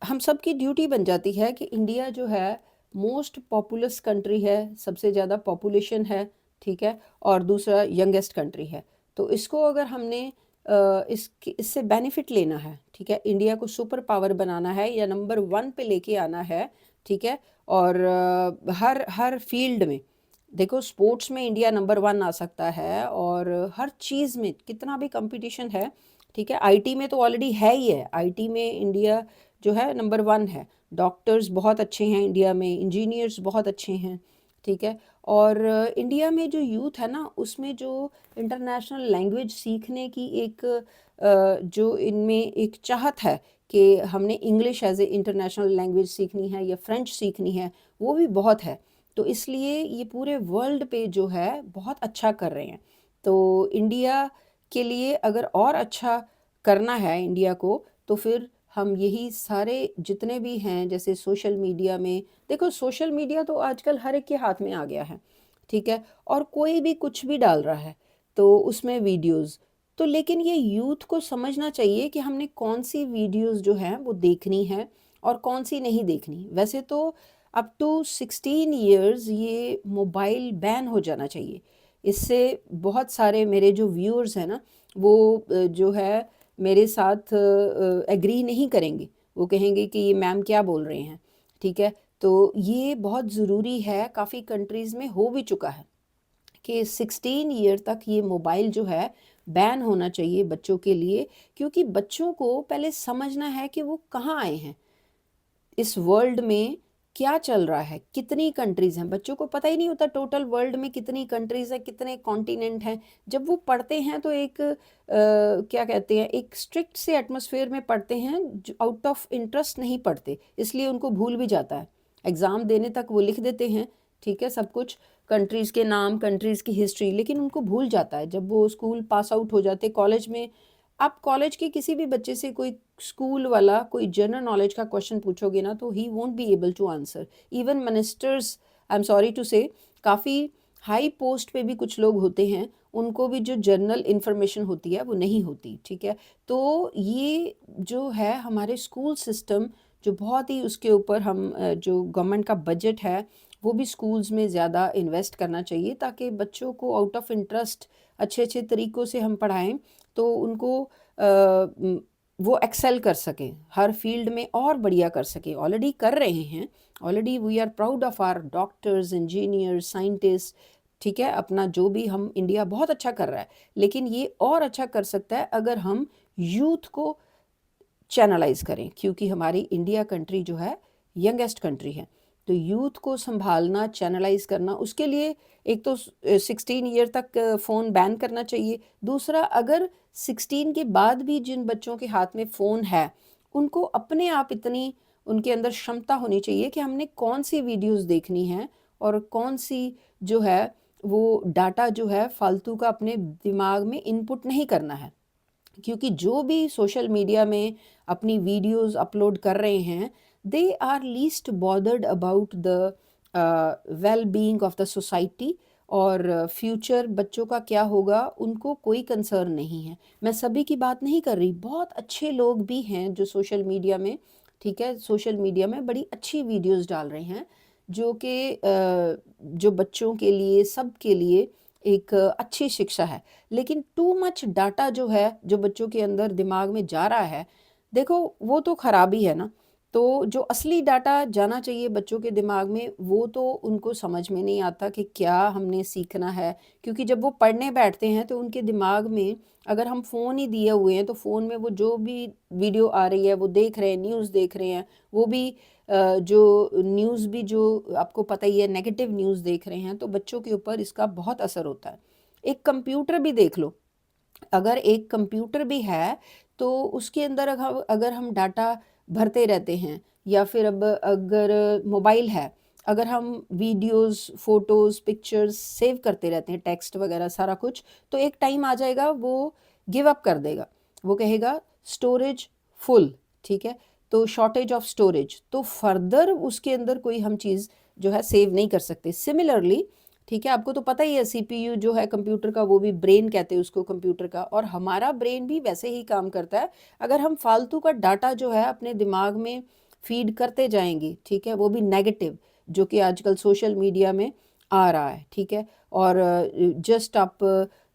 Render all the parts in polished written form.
हम सब की ड्यूटी बन जाती है कि इंडिया जो है मोस्ट पॉपुलस कंट्री है, सबसे ज़्यादा पॉपुलेशन है, ठीक है, और दूसरा यंगेस्ट कंट्री है। तो इसको अगर हमने इससे बेनिफिट लेना है, ठीक है, इंडिया को सुपर पावर बनाना है या नंबर वन पे लेके आना है, ठीक है, और हर हर फील्ड में देखो, स्पोर्ट्स में इंडिया नंबर वन आ सकता है, और हर चीज़ में कितना भी कंपटीशन है, ठीक है, आईटी में तो ऑलरेडी है ही है, आईटी में इंडिया जो है नंबर वन है। डॉक्टर्स बहुत अच्छे हैं इंडिया में, इंजीनियर्स बहुत अच्छे हैं, ठीक है। और इंडिया में जो यूथ है ना, उसमें जो इंटरनेशनल लैंग्वेज सीखने की एक जो इनमें एक चाहत है कि हमने English as a international language सीखनी है या फ्रेंच सीखनी है, वो भी बहुत है। तो इसलिए ये पूरे वर्ल्ड पे जो है बहुत अच्छा कर रहे हैं। तो इंडिया के लिए अगर और अच्छा करना है इंडिया को, तो फिर हम यही सारे जितने भी हैं, जैसे सोशल मीडिया में देखो, सोशल मीडिया तो आजकल हर एक के हाथ में आ गया है, ठीक है, और कोई भी कुछ भी डाल रहा है तो उसमें वीडियोस। तो लेकिन ये यूथ को समझना चाहिए कि हमने कौन सी वीडियोस जो हैं वो देखनी है और कौन सी नहीं देखनी। वैसे तो अप टू 16 ईयर्स ये मोबाइल बैन हो जाना चाहिए। इससे बहुत सारे मेरे जो व्यूअर्स हैं ना, वो जो है मेरे साथ एग्री नहीं करेंगे। वो कहेंगे कि ये मैम क्या बोल रहे हैं, ठीक है। तो ये बहुत ज़रूरी है, काफ़ी कंट्रीज़ में हो भी चुका है कि 16 ईयर तक ये मोबाइल जो है बैन होना चाहिए बच्चों के लिए, क्योंकि बच्चों को पहले समझना है कि वो कहाँ आए हैं, इस वर्ल्ड में क्या चल रहा है, कितनी कंट्रीज़ हैं। बच्चों को पता ही नहीं होता टोटल वर्ल्ड में कितनी कंट्रीज़ हैं, कितने कॉन्टिनेंट हैं। जब वो पढ़ते हैं तो एक क्या कहते हैं, एक स्ट्रिक्ट से एटमॉस्फेयर में पढ़ते हैं, जो आउट ऑफ इंटरेस्ट नहीं पढ़ते, इसलिए उनको भूल भी जाता है। एग्ज़ाम देने तक वो लिख देते हैं, ठीक है, सब कुछ, कंट्रीज़ के नाम, कंट्रीज़ की हिस्ट्री, लेकिन उनको भूल जाता है जब वो स्कूल पास आउट हो जाते, कॉलेज में। आप कॉलेज के किसी भी बच्चे से कोई स्कूल वाला कोई जनरल नॉलेज का क्वेश्चन पूछोगे ना, तो he won't be able to answer. Even ministers, I am sorry to say, काफ़ी हाई पोस्ट पे भी कुछ लोग होते हैं, उनको भी जो जनरल इन्फॉर्मेशन होती है वो नहीं होती, ठीक है। तो ये जो है हमारे स्कूल सिस्टम, जो बहुत ही उसके ऊपर हम जो गवर्नमेंट का बजट है वो भी स्कूल्स में ज़्यादा इन्वेस्ट करना चाहिए, ताकि बच्चों को आउट ऑफ इंटरेस्ट अच्छे अच्छे तरीक़ों से हम पढ़ाएं, तो उनको वो एक्सेल कर सकें, हर फील्ड में और बढ़िया कर सकें। ऑलरेडी कर रहे हैं, already we are proud of our doctors, engineers, scientist, ठीक है। अपना जो भी हम इंडिया बहुत अच्छा कर रहा है, लेकिन ये और अच्छा कर सकता है अगर हम यूथ को चैनलाइज करें, क्योंकि हमारी इंडिया कंट्री जो है यंगेस्ट कंट्री है। तो यूथ को संभालना, चैनलाइज करना, उसके लिए एक तो 16 ईयर तक फ़ोन बैन करना चाहिए। दूसरा, अगर 16 के बाद भी जिन बच्चों के हाथ में फ़ोन है, उनको अपने आप इतनी उनके अंदर क्षमता होनी चाहिए कि हमने कौन सी वीडियोस देखनी है और कौन सी जो है वो डाटा जो है फालतू का अपने दिमाग में इनपुट नहीं करना है। क्योंकि जो भी सोशल मीडिया में अपनी वीडियोस अपलोड कर रहे हैं, they are least bothered about the well being of the society, और फ्यूचर बच्चों का क्या होगा उनको कोई कंसर्न नहीं है। मैं सभी की बात नहीं कर रही, बहुत अच्छे लोग भी हैं जो सोशल मीडिया में, ठीक है, सोशल मीडिया में बड़ी अच्छी वीडियोस डाल रहे हैं, जो कि जो बच्चों के लिए, सब के लिए एक अच्छी शिक्षा है। लेकिन टू मच डाटा जो है, जो बच्चों के अंदर दिमाग में जा रहा है, देखो वो तो खराबी है ना। तो जो असली डाटा जाना चाहिए बच्चों के दिमाग में, वो तो उनको समझ में नहीं आता कि क्या हमने सीखना है। क्योंकि जब वो पढ़ने बैठते हैं तो उनके दिमाग में, अगर हम फ़ोन ही दिए हुए हैं, तो फ़ोन में वो जो भी वीडियो आ रही है वो देख रहे हैं, न्यूज़ देख रहे हैं, वो भी जो न्यूज़ भी जो आपको पता ही है नेगेटिव न्यूज़ देख रहे हैं, तो बच्चों के ऊपर इसका बहुत असर होता है। एक कंप्यूटर भी देख लो, अगर एक कंप्यूटर भी है तो उसके अंदर अगर हम डाटा भरते रहते हैं, या फिर अब अगर मोबाइल है, अगर हम वीडियोस, फोटोज़, पिक्चर्स सेव करते रहते हैं, टेक्स्ट वगैरह सारा कुछ, तो एक टाइम आ जाएगा वो गिव अप कर देगा, वो कहेगा स्टोरेज फुल, ठीक है। तो शॉर्टेज ऑफ स्टोरेज, तो फर्दर उसके अंदर कोई हम चीज़ जो है सेव नहीं कर सकते। सिमिलरली ठीक है, आपको तो पता ही है सीपीयू जो है कंप्यूटर का, वो भी ब्रेन कहते हैं उसको कंप्यूटर का, और हमारा ब्रेन भी वैसे ही काम करता है। अगर हम फालतू का डाटा जो है अपने दिमाग में फीड करते जाएंगे, ठीक है, वो भी नेगेटिव, जो कि आजकल सोशल मीडिया में आ रहा है, ठीक है, और जस्ट आप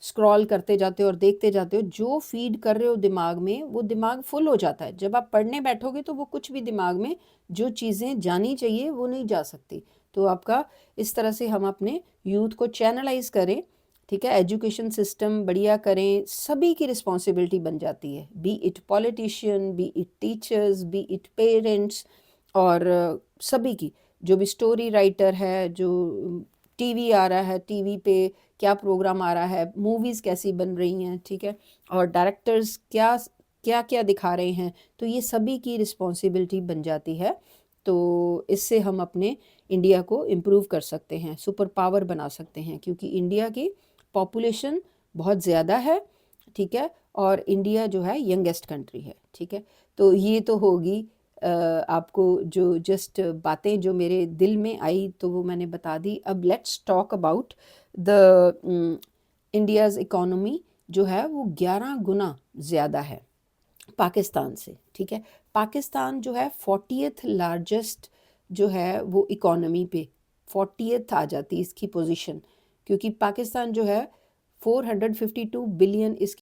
स्क्रॉल करते जाते हो और देखते जाते हो, जो फीड कर रहे हो दिमाग में वो दिमाग फुल हो जाता है। जब आप पढ़ने बैठोगे तो वो कुछ भी दिमाग में जो चीज़ें जानी चाहिए वो नहीं जा सकती। तो आपका इस तरह से हम अपने यूथ को चैनलाइज करें, ठीक है, एजुकेशन सिस्टम बढ़िया करें, सभी की रिस्पॉन्सिबिलिटी बन जाती है, B it politician, B it teachers, B it parents, और सभी की, जो भी स्टोरी राइटर है, जो टीवी आ रहा है, टीवी पे क्या प्रोग्राम आ रहा है, मूवीज़ कैसी बन रही हैं, ठीक है, और डायरेक्टर्स क्या क्या क्या दिखा रहे हैं, तो ये सभी की रिस्पॉन्सिबिलिटी बन जाती है। तो इससे हम अपने इंडिया को इम्प्रूव कर सकते हैं, सुपर पावर बना सकते हैं, क्योंकि इंडिया की पॉपुलेशन बहुत ज़्यादा है, ठीक है, और इंडिया जो है यंगेस्ट कंट्री है, ठीक है। तो ये तो होगी आपको जो जस्ट बातें जो मेरे दिल में आई तो वो मैंने बता दी। अब let's talk about the India's economy जो है वो 11 गुना ज़्यादा है पाकिस्तान से, ठीक है। पाकिस्तान जो है 40th लार्जेस्ट जो है वो इकोनॉमी पे 40th आ जाती है इसकी पोजीशन, क्योंकि पाकिस्तान जो है 452 बिलियन इसकी